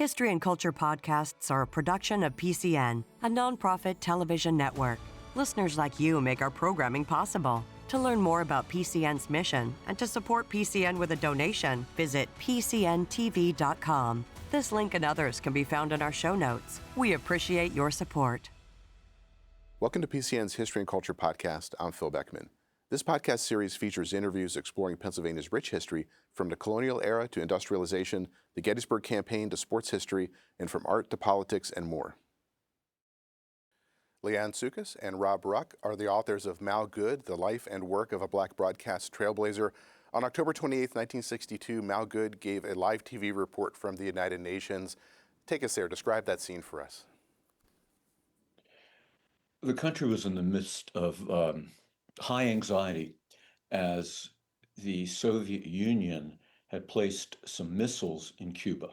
History and Culture podcasts are a production of PCN, a nonprofit television network. Listeners like you make our programming possible. To learn more about PCN's mission and to support PCN with a donation, visit pcntv.com. This link and others can be found in our show notes. We appreciate your support. Welcome to PCN's History and Culture podcast. I'm Phil Beckman. This podcast series features interviews exploring Pennsylvania's rich history from the colonial era to industrialization, the Gettysburg Campaign to sports history, and from art to politics and more. Leanne Tsoukas and Rob Ruck are the authors of Mal Goode, The Life and Work of a Black Broadcast Trailblazer. On October 28, 1962, Mal Goode gave a live TV report from the United Nations. Take us there. Describe that scene for us. The country was in the midst of high anxiety as the Soviet Union had placed some missiles in Cuba.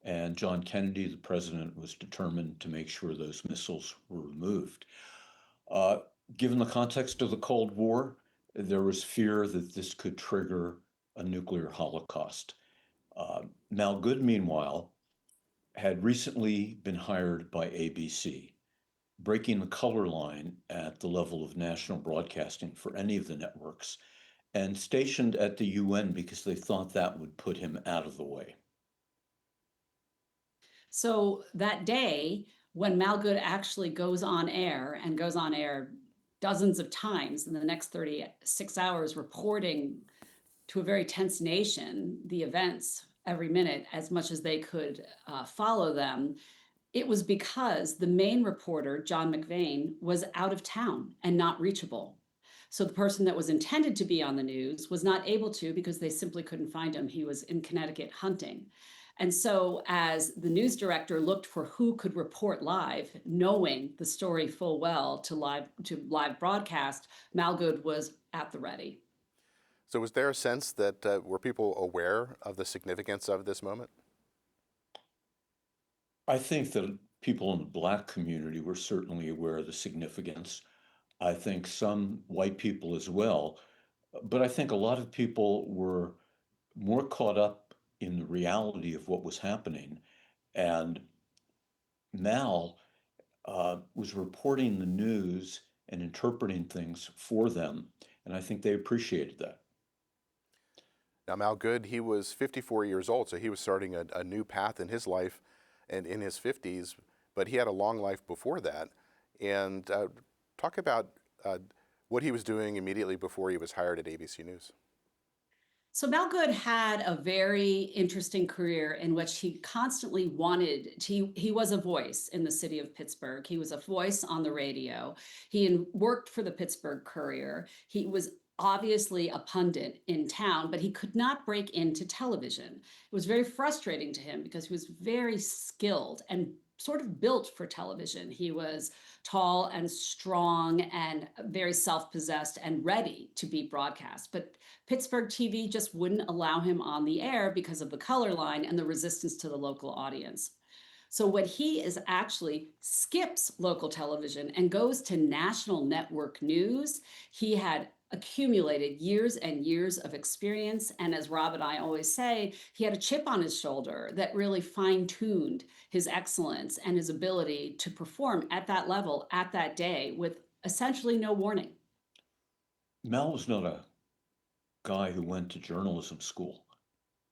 And John Kennedy, the president, was determined to make sure those missiles were removed. Given the context of the Cold War, there was fear that this could trigger a nuclear holocaust. Mal Goode, meanwhile, had recently been hired by ABC, breaking the color line at the level of national broadcasting for any of the networks, and stationed at the UN because they thought that would put him out of the way. So that day, when Mal Goode actually goes on air dozens of times in the next 36 hours, reporting to a very tense nation the events every minute as much as they could follow them, it was because the main reporter, John McVane, was out of town and not reachable. So the person that was intended to be on the news was not able to because they simply couldn't find him. He was in Connecticut hunting. And so as the news director looked for who could report live, knowing the story full well to live broadcast, Mal Goode was at the ready. So was there a sense that were people aware of the significance of this moment? I think that people in the Black community were certainly aware of the significance. I think some white people as well, but I think a lot of people were more caught up in the reality of what was happening. And Mal was reporting the news and interpreting things for them, and I think they appreciated that. Now, Mal Goode, he was 54 years old, so he was starting a new path in his life and in his 50s, but he had a long life before that. And talk about what he was doing immediately before he was hired at ABC News. So Mal Goode had a very interesting career in which he constantly he was a voice in the city of Pittsburgh. He was a voice on the radio. He worked for the Pittsburgh Courier. He was obviously a pundit in town, but he could not break into television. It was very frustrating to him because he was very skilled and sort of built for television. He was tall and strong and very self-possessed and ready to be broadcast. But Pittsburgh TV just wouldn't allow him on the air because of the color line and the resistance to the local audience. So what he is actually skips local television and goes to national network news. He had accumulated years and years of experience. And as Rob and I always say, he had a chip on his shoulder that really fine-tuned his excellence and his ability to perform at that level, at that day, with essentially no warning. Mal was not a guy who went to journalism school.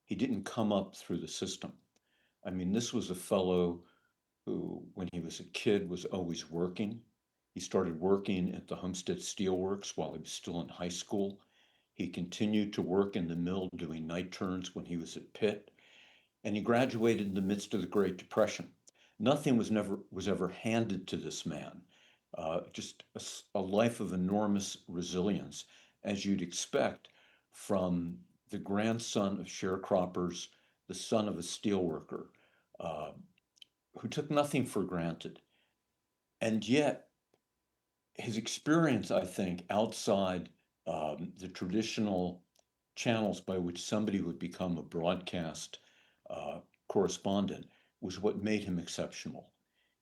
He didn't come up through the system. I mean, this was a fellow who, when he was a kid, was always working. He started working at the Homestead Steelworks while he was still in high school. He continued to work in the mill doing night turns when he was at Pitt, and he graduated in the midst of the Great Depression. Nothing was ever handed to this man. Just a life of enormous resilience, as you'd expect from the grandson of sharecroppers, the son of a steelworker, who took nothing for granted. And yet, his experience, I think, outside the traditional channels by which somebody would become a broadcast correspondent was what made him exceptional.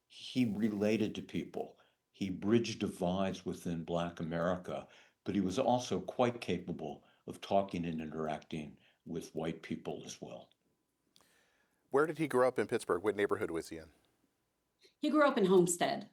He related to people. He bridged divides within Black America, but he was also quite capable of talking and interacting with white people as well. Where did he grow up in Pittsburgh? What neighborhood was he in? He grew up in Homestead,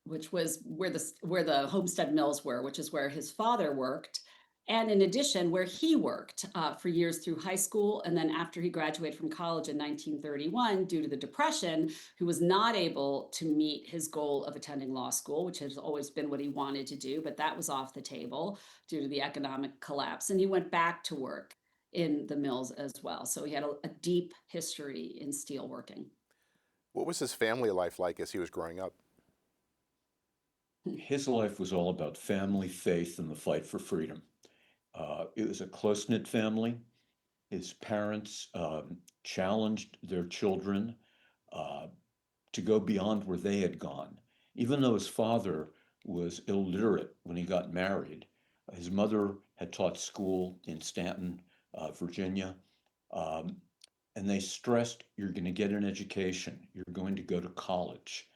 which was where the Homestead Mills were, which is where his father worked. And in addition, where he worked for years through high school. And then after he graduated from college in 1931, due to the Depression, he was not able to meet his goal of attending law school, which has always been what he wanted to do, but that was off the table due to the economic collapse. And he went back to work in the mills as well. So he had a deep history in steelworking. What was his family life like as he was growing up? His life was all about family, faith, and the fight for freedom. It was a close-knit family. His parents challenged their children to go beyond where they had gone. Even though his father was illiterate when he got married, his mother had taught school in Stanton, Virginia, and they stressed, you're going to get an education, you're going to go to college,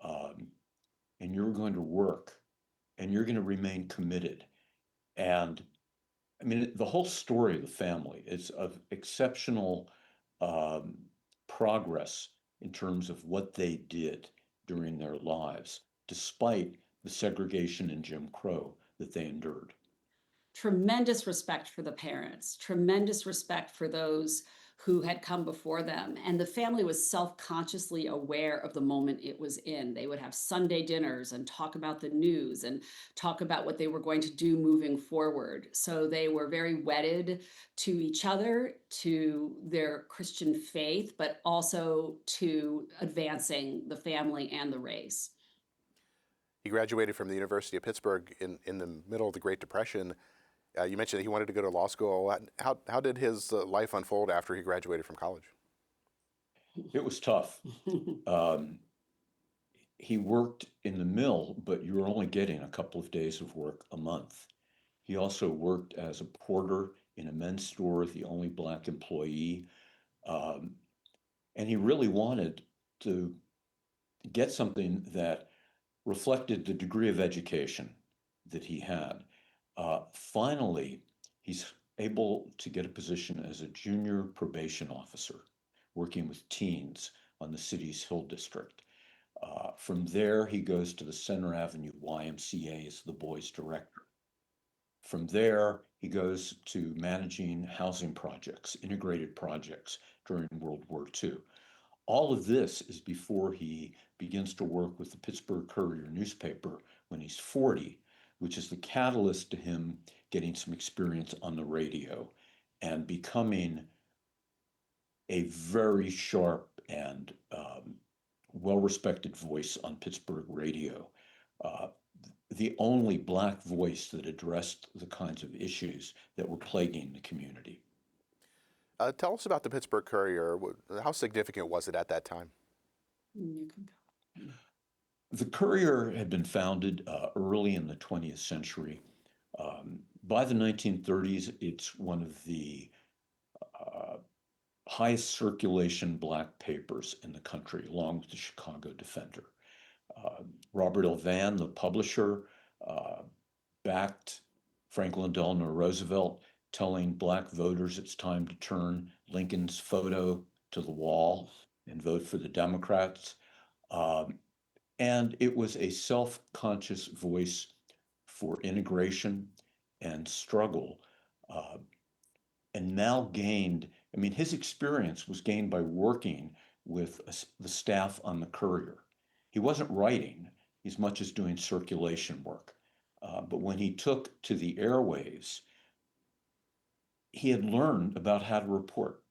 and you're going to work, and you're going to remain committed. And I mean, the whole story of the family is of exceptional progress in terms of what they did during their lives, despite the segregation and Jim Crow that they endured. Tremendous respect for the parents, tremendous respect for those who had come before them. And the family was self-consciously aware of the moment it was in. They would have Sunday dinners and talk about the news and talk about what they were going to do moving forward. So they were very wedded to each other, to their Christian faith, but also to advancing the family and the race. He graduated from the University of Pittsburgh in the middle of the Great Depression. You mentioned that he wanted to go to law school. How did his life unfold after he graduated from college? It was tough. He worked in the mill, but you were only getting a couple of days of work a month. He also worked as a porter in a men's store, the only Black employee. And he really wanted to get something that reflected the degree of education that he had. Finally, he's able to get a position as a junior probation officer, working with teens on the city's Hill District. From there, he goes to the Center Avenue YMCA as the boys' director. From there, he goes to managing housing projects, integrated projects during World War II. All of this is before he begins to work with the Pittsburgh Courier newspaper when he's 40, which is the catalyst to him getting some experience on the radio and becoming a very sharp and well-respected voice on Pittsburgh radio, the only Black voice that addressed the kinds of issues that were plaguing the community. Tell us about the Pittsburgh Courier. How significant was it at that time? You can go. The Courier had been founded early in the 20th century. By the 1930s, it's one of the highest circulation Black papers in the country, along with the Chicago Defender. Robert L. Vann, the publisher, backed Franklin Delano Roosevelt, telling Black voters it's time to turn Lincoln's photo to the wall and vote for the Democrats. And it was a self-conscious voice for integration and struggle. And Mal gained, I mean, his experience was gained by working with the staff on the Courier. He wasn't writing as much as doing circulation work. But when he took to the airwaves, he had learned about how to report.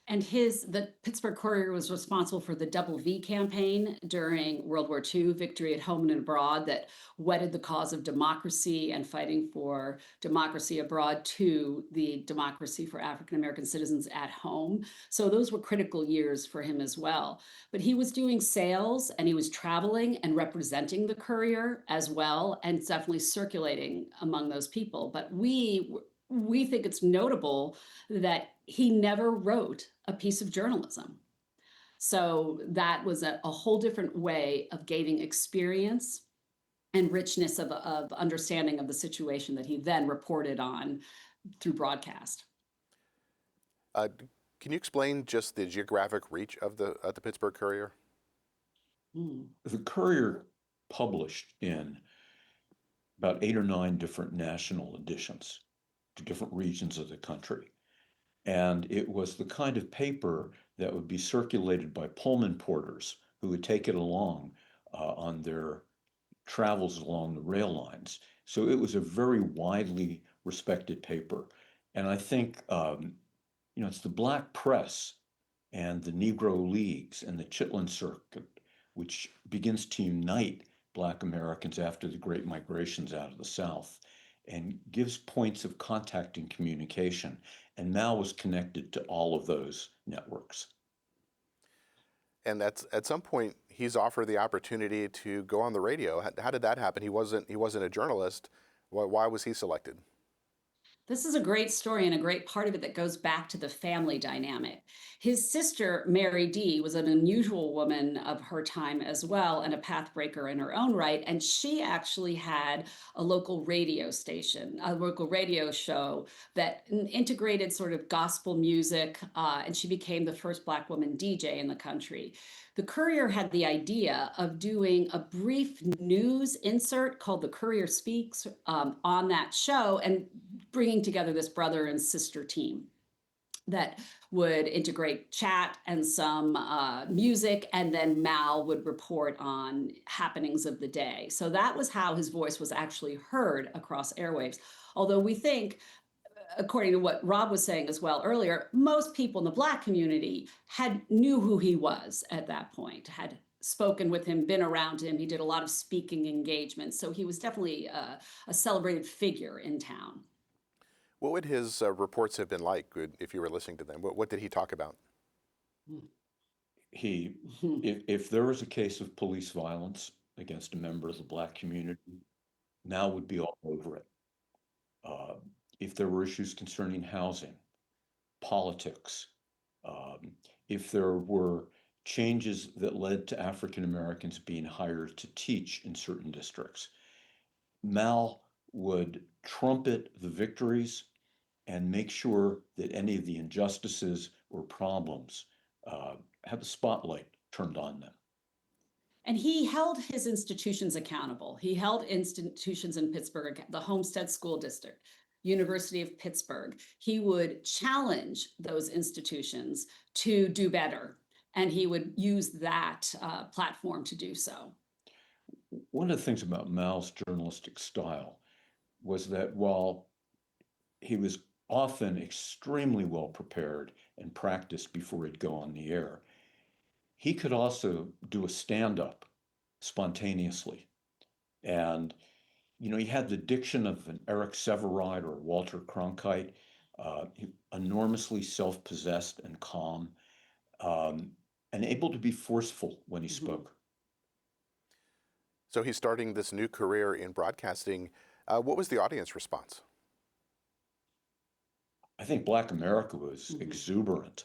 And the Pittsburgh Courier was responsible for the Double V campaign during World War II, Victory at Home and Abroad, that wedded the cause of democracy and fighting for democracy abroad to the democracy for African American citizens at home. So those were critical years for him as well. But he was doing sales and he was traveling and representing the Courier as well, and definitely circulating among those people. But we think it's notable that he never wrote a piece of journalism. So that was a whole different way of gaining experience and richness of understanding of the situation that he then reported on through broadcast. Can you explain just the geographic reach of the Pittsburgh Courier? The Courier published in about 8 or 9 different national editions to different regions of the country. And it was the kind of paper that would be circulated by Pullman porters who would take it along on their travels along the rail lines. So it was a very widely respected paper. And I think, it's the Black Press and the Negro Leagues and the Chitlin Circuit, which begins to unite Black Americans after the Great Migrations out of the South and gives points of contact and communication. And Mal was connected to all of those networks. And that's at some point he's offered the opportunity to go on the radio. How did that happen? He wasn't a journalist. Why was he selected? This is a great story and a great part of it that goes back to the family dynamic. His sister, Mary D., was an unusual woman of her time as well and a pathbreaker in her own right. And she actually had a local radio station, a local radio show that integrated sort of gospel music. And she became the first Black woman DJ in the country. The Courier had the idea of doing a brief news insert called The Courier Speaks on that show and bringing together this brother and sister team that would integrate chat and some music, and then Mal would report on happenings of the day. So that was how his voice was actually heard across airwaves. Although we think, according to what Rob was saying as well earlier, most people in the Black community knew who he was at that point, had spoken with him, been around him. He did a lot of speaking engagements. So he was definitely a celebrated figure in town. What would his reports have been like, Goode, if you were listening to them? What did he talk about? If there was a case of police violence against a member of the Black community, Mal would be all over it. If there were issues concerning housing, politics, if there were changes that led to African Americans being hired to teach in certain districts, Mal would trumpet the victories and make sure that any of the injustices or problems have the spotlight turned on them. And he held his institutions accountable. He held institutions in Pittsburgh, the Homestead School District, University of Pittsburgh. He would challenge those institutions to do better, and he would use that platform to do so. One of the things about Mal's journalistic style was that while he was often extremely well prepared and practiced before he'd go on the air, he could also do a stand-up spontaneously. And, he had the diction of an Eric Sevareid or Walter Cronkite, enormously self-possessed and calm, and able to be forceful when he spoke. So he's starting this new career in broadcasting. What was the audience response? I think Black America was exuberant.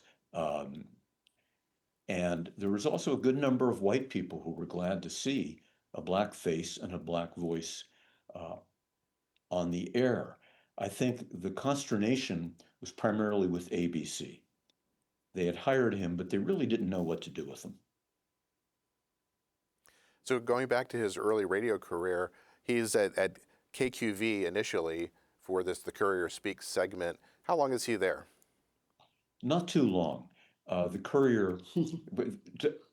And there was also a good number of white people who were glad to see a Black face and a Black voice on the air. I think the consternation was primarily with ABC. They had hired him, but they really didn't know what to do with him. So going back to his early radio career, he's at KQV initially for the Courier Speaks segment. How long is he there? Not too long. The Courier,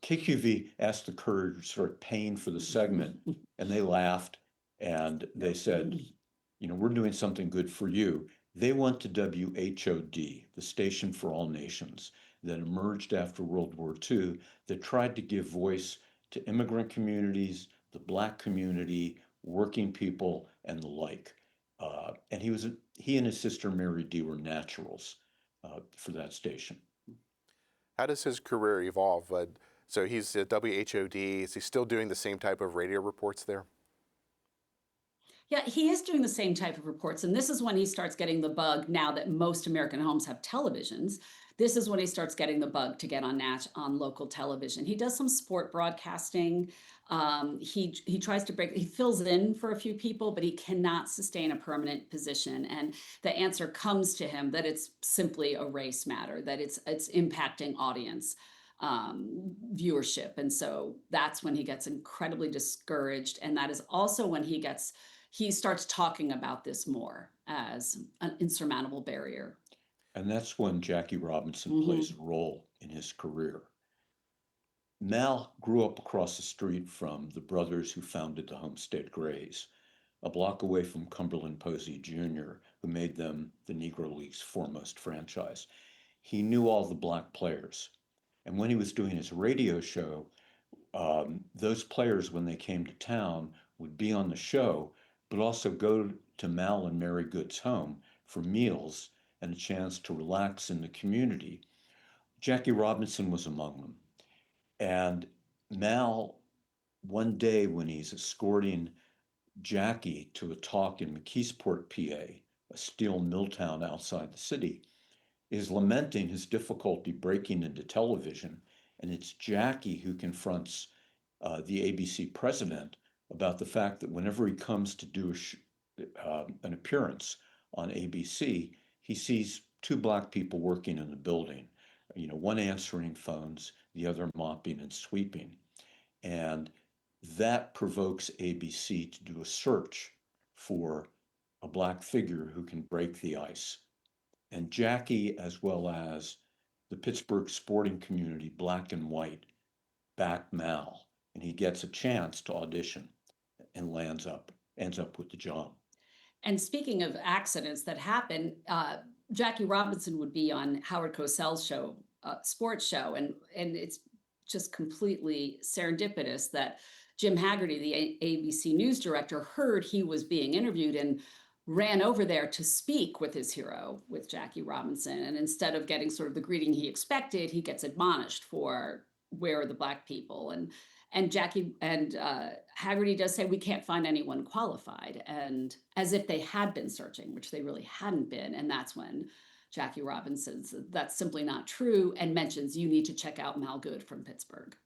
KQV asked the Courier to start paying for the segment, and they laughed, and they said, we're doing something good for you. They went to WHOD, the Station for All Nations, that emerged after World War II, that tried to give voice to immigrant communities, the Black community, working people, and the like. And he and his sister Mary D. were naturals for that station. How does his career evolve? So he's at WHOD. Is he still doing the same type of radio reports there? Yeah, he is doing the same type of reports. And this is when he starts getting the bug now that most American homes have televisions, this is when he starts getting the bug to get on local television. He does some sport broadcasting. He tries to he fills in for a few people, but he cannot sustain a permanent position. And the answer comes to him that it's simply a race matter, that it's impacting audience viewership. And so that's when he gets incredibly discouraged. And that is also when he starts talking about this more as an insurmountable barrier. And that's when Jackie Robinson plays a role in his career. Mal grew up across the street from the brothers who founded the Homestead Grays, a block away from Cumberland Posey Jr., who made them the Negro League's foremost franchise. He knew all the black players. And when he was doing his radio show, those players, when they came to town, would be on the show, but also go to Mal and Mary Goode's home for meals and a chance to relax in the community. Jackie Robinson was among them. And Mal, one day when he's escorting Jackie to a talk in McKeesport, PA, a steel mill town outside the city, is lamenting his difficulty breaking into television. And it's Jackie who confronts the ABC president about the fact that whenever he comes to do an appearance on ABC, he sees two black people working in the building, one answering phones, the other mopping and sweeping. And that provokes ABC to do a search for a black figure who can break the ice. And Jackie, as well as the Pittsburgh sporting community, black and white, back Mal, and he gets a chance to audition and ends up with the job. And speaking of accidents that happen, Jackie Robinson would be on Howard Cosell's show, sports show, and it's just completely serendipitous that Jim Haggerty, the ABC news director, heard he was being interviewed and ran over there to speak with his hero, with Jackie Robinson. And instead of getting sort of the greeting he expected, he gets admonished for where are the black people. And Jackie and Haggerty does say, we can't find anyone qualified. And as if they had been searching, which they really hadn't been. And that's when Jackie Robinson says, that's simply not true, and mentions you need to check out Mal Goode from Pittsburgh.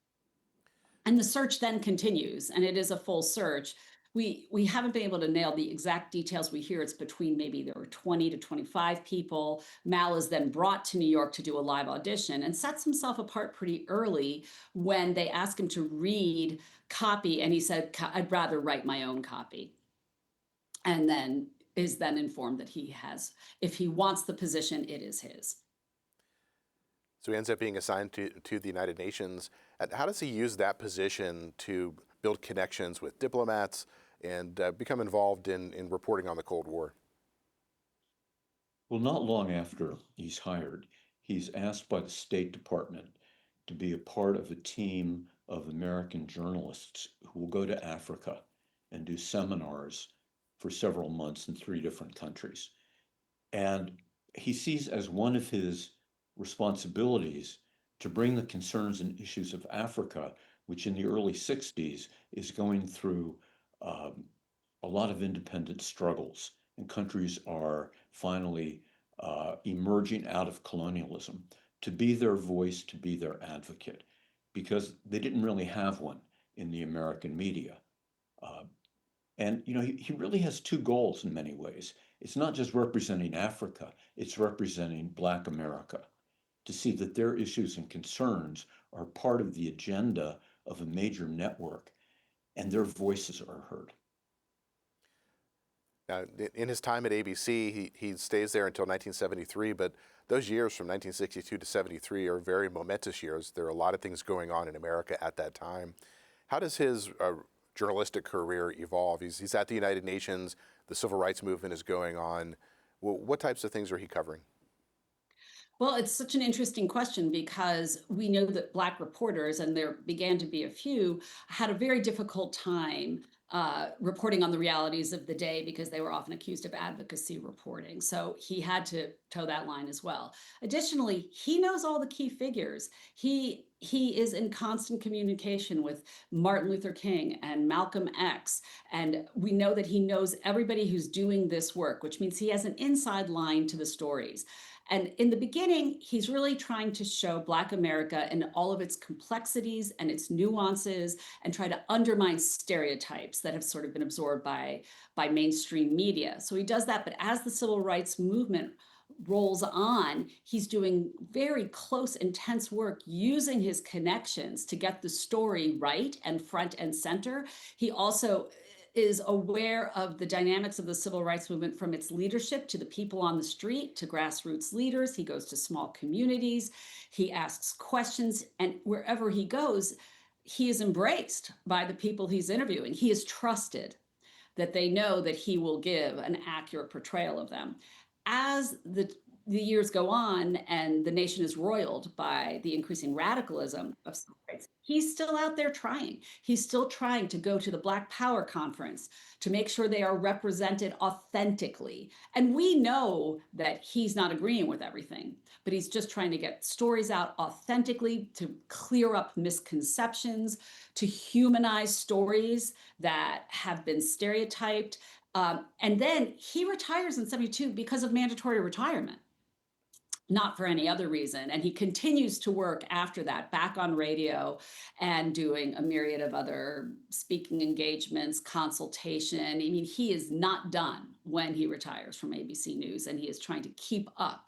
And the search then continues, and it is a full search. We haven't been able to nail the exact details. We hear it's between maybe there were 20 to 25 people. Mal is then brought to New York to do a live audition and sets himself apart pretty early when they ask him to read copy. And he said, I'd rather write my own copy. And then is then informed that if he wants the position, it is his. So he ends up being assigned to the United Nations. And how does he use that position to build connections with diplomats and become involved in reporting on the Cold War? Well, not long after he's hired, he's asked by the State Department to be a part of a team of American journalists who will go to Africa and do seminars for several months in 3 different countries. And he sees as one of his responsibilities to bring the concerns and issues of Africa, which in the early 60s is going through a lot of independent struggles, and countries are finally emerging out of colonialism, to be their voice, to be their advocate, because they didn't really have one in the American media. And he really has 2 goals in many ways. It's not just representing Africa, it's representing Black America, to see that their issues and concerns are part of the agenda of a major network, and their voices are heard. Now, in his time at ABC, he stays there until 1973, but those years from 1962 to 73 are very momentous years. There are a lot of things going on in America at that time. How does his journalistic career evolve? He's at the United Nations, the civil rights movement is going on. What types of things are he covering? Well, it's such an interesting question because we know that Black reporters, and there began to be a few, had a very difficult time reporting on the realities of the day because they were often accused of advocacy reporting. So he had to toe that line as well. Additionally, he knows all the key figures. He is in constant communication with Martin Luther King and Malcolm X. And we know that he knows everybody who's doing this work, which means he has an inside line to the stories. And in the beginning, he's really trying to show Black America and all of its complexities and its nuances, and try to undermine stereotypes that have sort of been absorbed by mainstream media. So he does that, but as the civil rights movement rolls on, he's doing very close, intense work using his connections to get the story right and front and center. He also is aware of the dynamics of the civil rights movement, from its leadership to the people on the street to grassroots leaders. He goes to small communities, he asks questions, and wherever he goes, he is embraced by the people he's interviewing. He is trusted, that they know that he will give an accurate portrayal of them. As the years go on and the nation is roiled by the increasing radicalism of civil rights, he's still out there trying. He's still trying to go to the Black Power conference to make sure they are represented authentically. And we know that he's not agreeing with everything, but he's just trying to get stories out authentically, to clear up misconceptions, to humanize stories that have been stereotyped. And then he retires in 72 because of mandatory retirement, not for any other reason. And he continues to work after that, back on radio and doing a myriad of other speaking engagements, consultation. I mean, he is not done when he retires from ABC News, and he is trying to keep up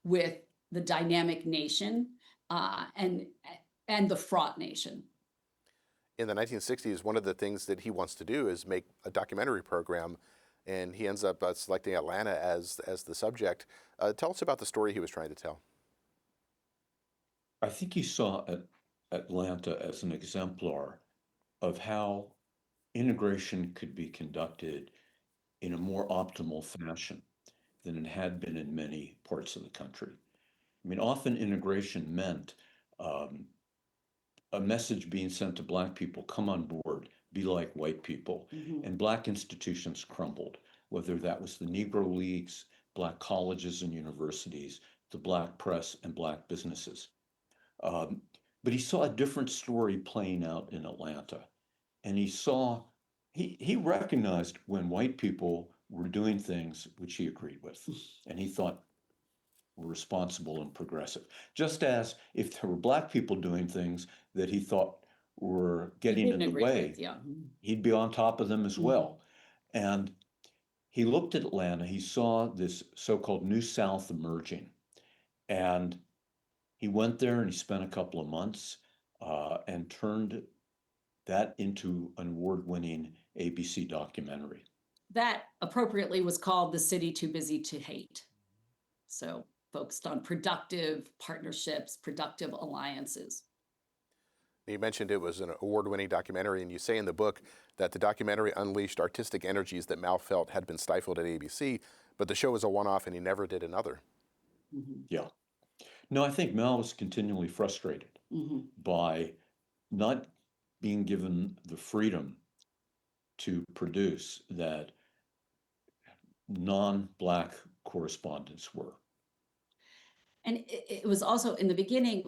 with the dynamic nation and the fraught nation. In the 1960s, one of the things that he wants to do is make a documentary program, and he ends up selecting Atlanta as the subject. Tell us about the story he was trying to tell. I think he saw Atlanta as an exemplar of how integration could be conducted in a more optimal fashion than it had been in many parts of the country. I mean, often integration meant a message being sent to Black people: come on board, be like white people. Mhm. And Black institutions crumbled, whether that was the Negro Leagues, Black colleges and universities, the Black press, and Black businesses. But he saw a different story playing out in Atlanta. And he recognized when white people were doing things which he agreed with, and he thought were responsible and progressive. Just as if there were Black people doing things that he thought were getting in the way, he'd be on top of them as well. And he looked at Atlanta, he saw this so-called New South emerging, and he went there and he spent a couple of months and turned that into an award-winning ABC documentary. That appropriately was called The City Too Busy to Hate. So focused on productive partnerships, productive alliances. You mentioned it was an award-winning documentary, and you say in the book that the documentary unleashed artistic energies that Mal felt had been stifled at ABC, but the show was a one-off and he never did another. Mm-hmm. Yeah. No, I think Mal was continually frustrated by not being given the freedom to produce that non-Black correspondents were. And it was also, in the beginning,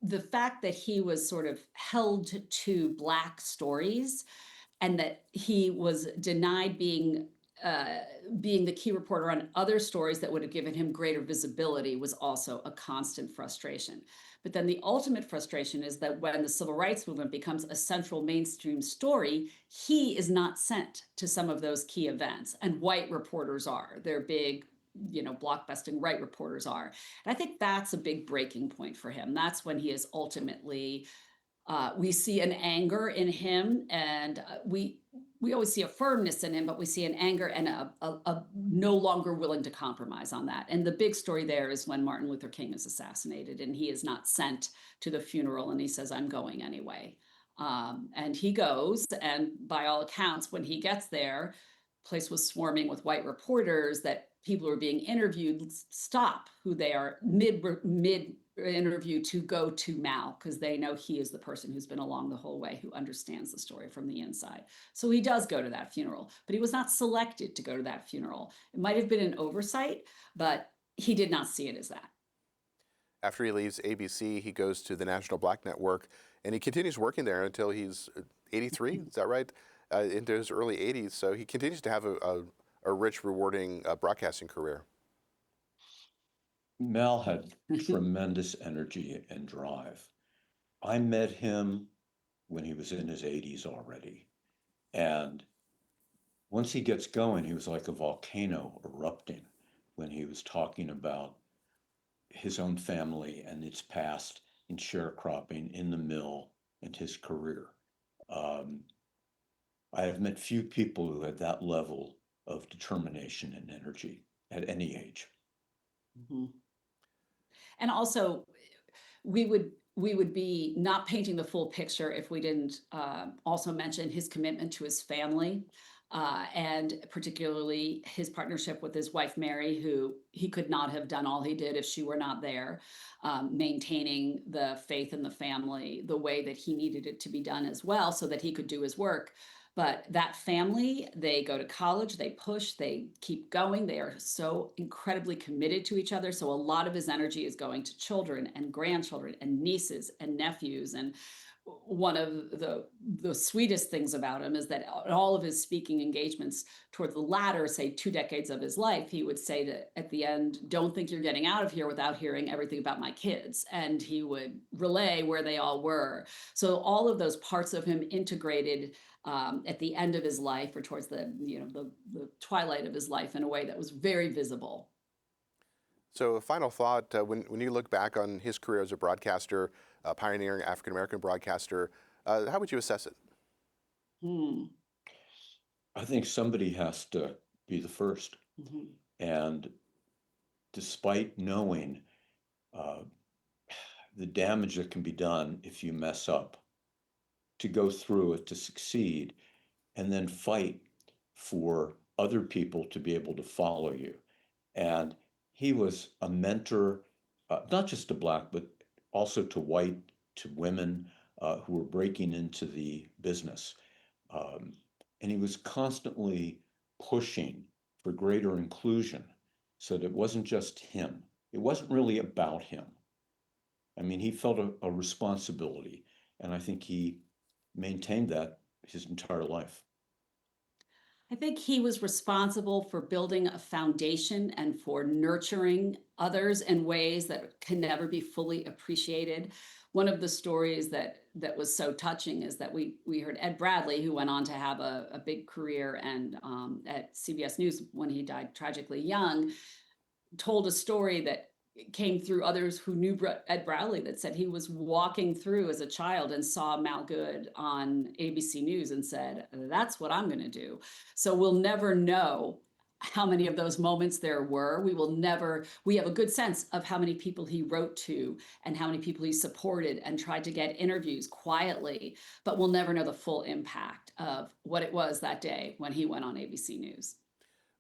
the fact that he was sort of held to Black stories, and that he was denied being the key reporter on other stories that would have given him greater visibility, was also a constant frustration. But then the ultimate frustration is that when the civil rights movement becomes a central mainstream story, he is not sent to some of those key events, and white reporters are. They're big, blockbusting white reporters are. And I think that's a big breaking point for him. That's when he is ultimately, we see an anger in him, and we always see a firmness in him, but we see an anger and a no longer willing to compromise on that. And the big story there is when Martin Luther King is assassinated, and he is not sent to the funeral, and he says, I'm going anyway. And he goes, and by all accounts, when he gets there, the place was swarming with white reporters, that people who are being interviewed stop who they are mid interview to go to Mal, because they know he is the person who's been along the whole way, who understands the story from the inside. So he does go to that funeral, but he was not selected to go to that funeral. It might have been an oversight, but he did not see it as that. After he leaves ABC, he goes to the National Black Network, and he continues working there until he's 83, is that right? Into his early 80s, so he continues to have a rich, rewarding broadcasting career. Mel had tremendous energy and drive. I met him when he was in his 80s already. And once he gets going, he was like a volcano erupting when he was talking about his own family and its past in sharecropping, in the mill, and his career. I have met few people who had that level of determination and energy at any age. Mhm. And also, we would be not painting the full picture if we didn't also mention his commitment to his family, and particularly his partnership with his wife Mary, who he could not have done all he did if she were not there, maintaining the faith in the family the way that he needed it to be done as well, so that he could do his work. But that family, they go to college, they push, they keep going. They are so incredibly committed to each other. So a lot of his energy is going to children and grandchildren and nieces and nephews. And one of the sweetest things about him is that in all of his speaking engagements toward the latter, say 2 decades of his life, he would say that at the end, don't think you're getting out of here without hearing everything about my kids. And he would relay where they all were. So all of those parts of him integrated at the end of his life, or towards the twilight of his life, in a way that was very visible. So a final thought, when you look back on his career as a broadcaster, a pioneering African-American broadcaster, how would you assess it? I think somebody has to be the first. Mm-hmm. And despite knowing the damage that can be done if you mess up, to go through it, to succeed, and then fight for other people to be able to follow you. And he was a mentor, not just to Black, but also to white, to women who were breaking into the business. And he was constantly pushing for greater inclusion, so that it wasn't just him. It wasn't really about him. I mean, he felt a responsibility, and I think he maintained that his entire life. I think he was responsible for building a foundation and for nurturing others in ways that can never be fully appreciated. One of the stories that was so touching is that we heard Ed Bradley, who went on to have a big career and at CBS News when he died tragically young, told a story that came through others who knew Ed Bradley, that said he was walking through as a child and saw Mal Goode on ABC News and said, that's what I'm going to do. So we'll never know how many of those moments there were. We have a good sense of how many people he wrote to and how many people he supported and tried to get interviews quietly, but we'll never know the full impact of what it was that day when he went on ABC News.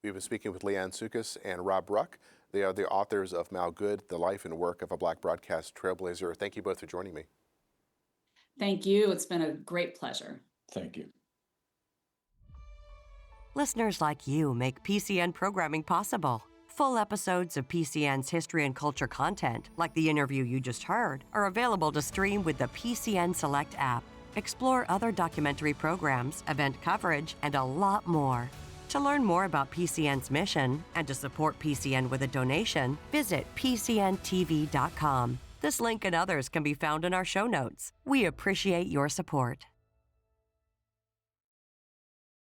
We've been speaking with Leanne Sukas and Rob Ruck. They are the authors of Mal Goode, The Life and Work of a Black Broadcast Trailblazer. Thank you both for joining me. Thank you. It's been a great pleasure. Thank you. Listeners like you make PCN programming possible. Full episodes of PCN's history and culture content, like the interview you just heard, are available to stream with the PCN Select app. Explore other documentary programs, event coverage, and a lot more. To learn more about PCN's mission and to support PCN with a donation, visit PCNtv.com. This link and others can be found in our show notes. We appreciate your support.